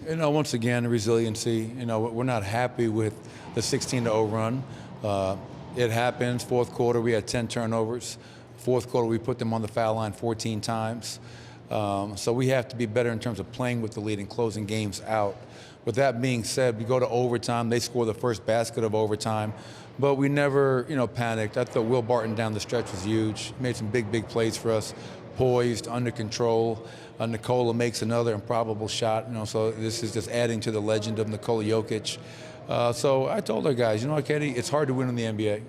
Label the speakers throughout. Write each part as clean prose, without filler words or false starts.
Speaker 1: Once again, the resiliency. We're not happy with the 16-0 run. It happens. Fourth quarter, we had 10 turnovers. Fourth quarter, we put them on the foul line 14 times. So we have to be better in terms of playing with the lead and closing games out. With that being said, we go to overtime. They score the first basket of overtime. But we never, panicked. I thought Will Barton down the stretch was huge. He made some big plays for us. Poised, under control. Nikola makes another improbable shot. So this is just adding to the legend of Nikola Jokic. So I told our guys, Katie, it's hard to win in the NBA.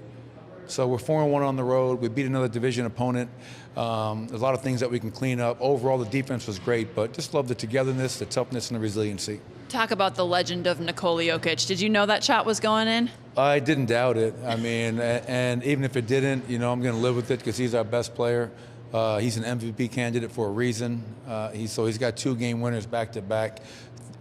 Speaker 1: So we're 4-1 on the road. We beat another division opponent. There's a lot of things that we can clean up. Overall, the defense was great, but just love the togetherness, the toughness, and the resiliency.
Speaker 2: Talk about the legend of Nikola Jokic. Did you know that shot was going in?
Speaker 1: I didn't doubt it. And even if it didn't, I'm going to live with it because he's our best player. He's an MVP candidate for a reason. He's got 2 game winners back-to-back,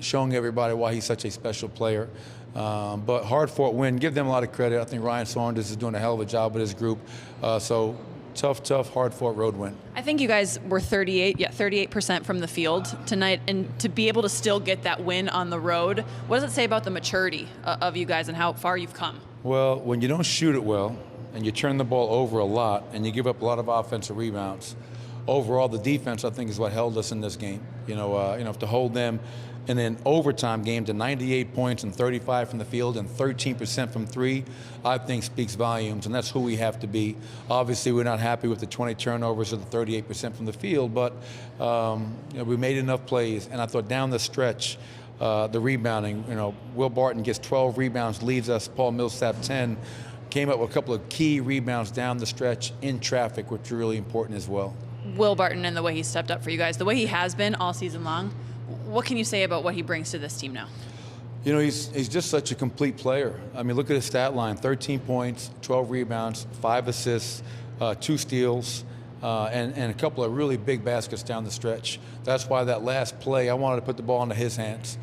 Speaker 1: showing everybody why he's such a special player. But hard-fought win. Give them a lot of credit. I think Ryan Saunders is doing a hell of a job with his group. So tough, hard-fought road win.
Speaker 2: I think you guys were 38% from the field tonight, and to be able to still get that win on the road, what does it say about the maturity of you guys and how far you've come?
Speaker 1: Well, when you don't shoot it well, and you turn the ball over a lot, and you give up a lot of offensive rebounds, overall the defense, I think, is what held us in this game. To hold them in an overtime game to 98 points and 35 from the field and 13% from 3, I think speaks volumes, and that's who we have to be. Obviously, we're not happy with the 20 turnovers or the 38% from the field, but we made enough plays, and I thought down the stretch, the rebounding, Will Barton gets 12 rebounds, leads us, Paul Millsap 10, came up with a couple of key rebounds down the stretch in traffic, which are really important as well.
Speaker 2: Will Barton and the way he stepped up for you guys, the way he has been all season long, what can you say about what he brings to this team now?
Speaker 1: He's just such a complete player. Look at his stat line: 13 points, 12 rebounds, 5 assists, 2 steals, and a couple of really big baskets down the stretch. That's why that last play, I wanted to put the ball into his hands.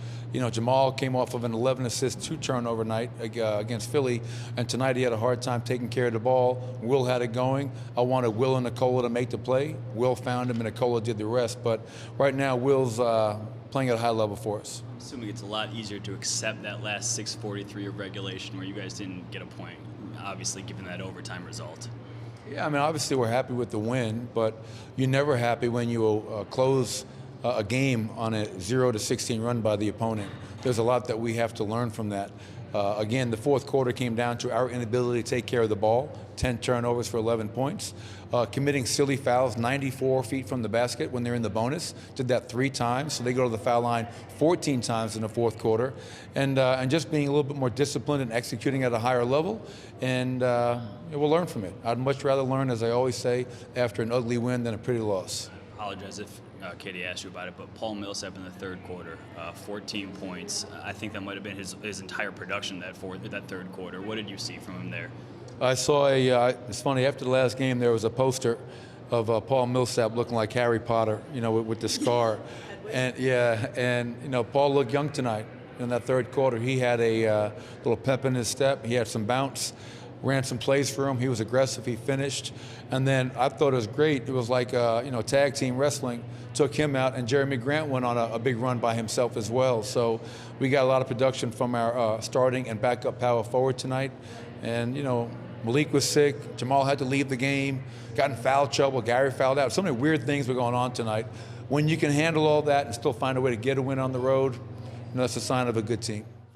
Speaker 1: Jamal came off of an 11 assist, 2 turnover night against Philly, and tonight he had a hard time taking care of the ball. Will had it going. I wanted Will and Nikola to make the play. Will found him, and Nikola did the rest. But right now, Will's playing at a high level for us.
Speaker 3: I'm assuming it's a lot easier to accept that last 6:43 of regulation where you guys didn't get a point, obviously given that overtime result.
Speaker 1: Yeah, obviously we're happy with the win, but you're never happy when you close a game on a 0-16 run by the opponent. There's a lot that we have to learn from that. Again, the fourth quarter came down to our inability to take care of the ball, 10 turnovers for 11 points, committing silly fouls 94 feet from the basket when they're in the bonus. Did that 3 times, so they go to the foul line 14 times in the fourth quarter, and just being a little bit more disciplined and executing at a higher level, and we'll learn from it. I'd much rather learn, as I always say, after an ugly win than a pretty loss.
Speaker 3: I apologize if Katie asked you about it, but Paul Millsap in the third quarter, 14 points. I think that might have been his entire production that third quarter. What did you see from him there?
Speaker 1: I saw it's funny, after the last game there was a poster of Paul Millsap looking like Harry Potter, with the scar. And Paul looked young tonight in that third quarter. He had a little pep in his step. He had some bounce. Ran some plays for him. He was aggressive. He finished. And then I thought it was great. It was like, tag team wrestling. Took him out, and Jeremy Grant went on a big run by himself as well. So we got a lot of production from our starting and backup power forward tonight. And, Malik was sick. Jamal had to leave the game. Got in foul trouble. Gary fouled out. So many weird things were going on tonight. When you can handle all that and still find a way to get a win on the road, that's a sign of a good team.